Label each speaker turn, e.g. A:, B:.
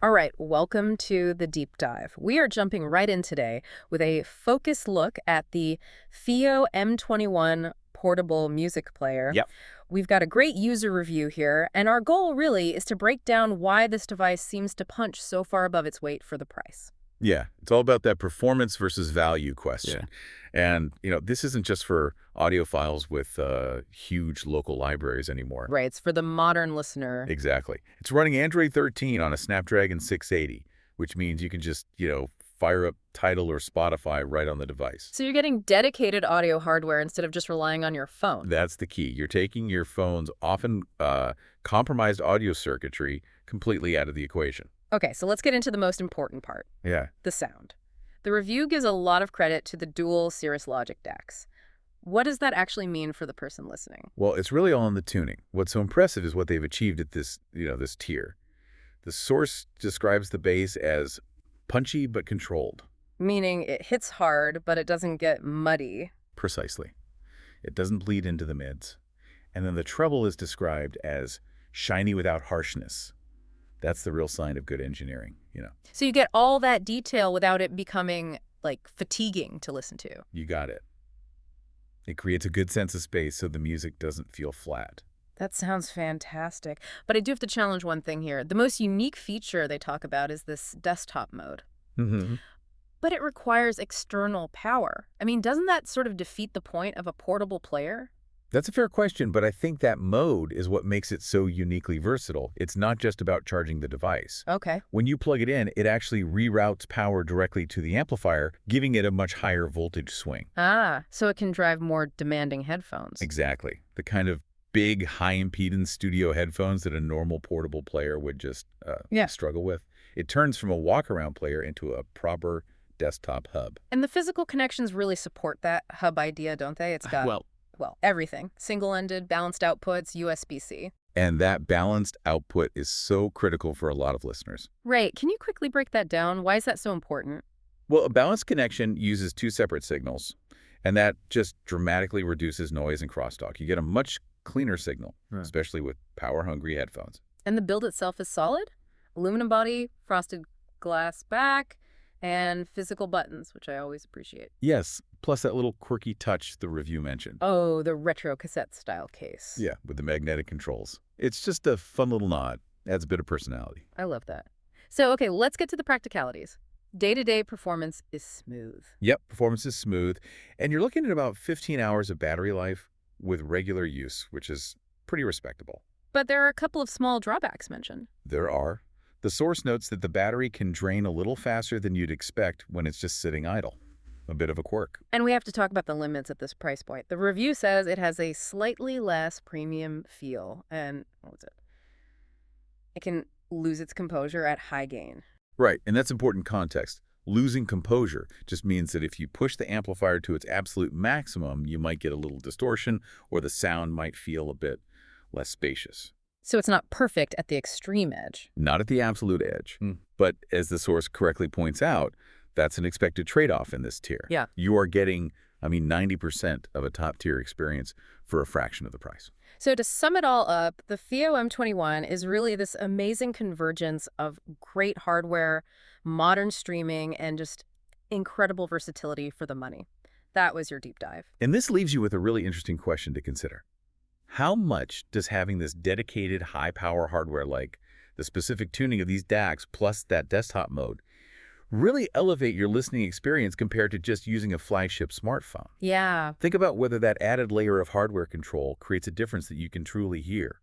A: All right, welcome to the deep dive. We are jumping right in today with a focused look at the Fiio M21 portable music player.
B: Yep.
A: We've got a great user review here, and our goal really is to break down why this device seems to punch so far above its weight for the price.
B: Yeah, it's all about that performance versus value question. And, this isn't just for audiophiles with huge local libraries anymore.
A: Right, it's for the modern listener.
B: Exactly. It's running Android 13 on a Snapdragon 680, which means you can just, fire up Tidal or Spotify right on the device.
A: So you're getting dedicated audio hardware instead of just relying on your phone.
B: That's the key. You're taking your phone's often compromised audio circuitry completely out of the equation.
A: Okay, so let's get into the most important part.
B: Yeah.
A: The sound. The review gives a lot of credit to the dual Cirrus Logic decks. What does that actually mean for the person listening?
B: Well, it's really all in the tuning. What's so impressive is what they've achieved at this, this tier. The source describes the bass as punchy but controlled.
A: Meaning it hits hard, but it doesn't get muddy.
B: Precisely. It doesn't bleed into the mids. And then the treble is described as shiny without harshness. That's the real sign of good engineering,
A: So you get all that detail without it becoming, fatiguing to listen to.
B: You got it. It creates a good sense of space so the music doesn't feel flat.
A: That sounds fantastic. But I do have to challenge one thing here. The most unique feature they talk about is this desktop mode.
B: Mm-hmm.
A: But it requires external power. I mean, doesn't that sort of defeat the point of a portable player?
B: That's a fair question, but I think that mode is what makes it so uniquely versatile. It's not just about charging the device.
A: Okay.
B: When you plug it in, it actually reroutes power directly to the amplifier, giving it a much higher voltage swing.
A: Ah, so it can drive more demanding headphones.
B: Exactly. The kind of big, high-impedance studio headphones that a normal portable player would just struggle with. It turns from a walk-around player into a proper desktop hub.
A: And the physical connections really support that hub idea, don't they? It's got... Well, everything. Single-ended, balanced outputs, USB-C.
B: And that balanced output is so critical for a lot of listeners.
A: Right. Can you quickly break that down? Why is that so important?
B: Well, a balanced connection uses two separate signals, and that just dramatically reduces noise and crosstalk. You get a much cleaner signal, especially with power-hungry headphones.
A: And the build itself is solid? Aluminum body, frosted glass back, and physical buttons, which I always appreciate.
B: Yes, plus that little quirky touch the review mentioned.
A: Oh, the retro cassette-style case.
B: Yeah, with the magnetic controls. It's just a fun little nod. Adds a bit of personality.
A: I love that. So, okay, let's get to the practicalities. Day-to-day performance is smooth.
B: Yep, performance is smooth. And you're looking at about 15 hours of battery life with regular use, which is pretty respectable.
A: But there are a couple of small drawbacks mentioned.
B: There are. The source notes that the battery can drain a little faster than you'd expect when it's just sitting idle. A bit of a quirk.
A: And we have to talk about the limits at this price point. The review says it has a slightly less premium feel, and it can lose its composure at high gain.
B: Right, and that's important context. Losing composure just means that if you push the amplifier to its absolute maximum, you might get a little distortion, or the sound might feel a bit less spacious.
A: So it's not perfect at the extreme edge.
B: Not at the absolute edge. But as the source correctly points out, that's an expected trade-off in this tier.
A: Yeah.
B: You are getting, 90% of a top-tier experience for a fraction of the price.
A: So to sum it all up, the Fiio M21 is really this amazing convergence of great hardware, modern streaming, and just incredible versatility for the money. That was your deep dive.
B: And this leaves you with a really interesting question to consider. How much does having this dedicated high-power hardware like the specific tuning of these DACs plus that desktop mode really elevate your listening experience compared to just using a flagship smartphone?
A: Yeah.
B: Think about whether that added layer of hardware control creates a difference that you can truly hear.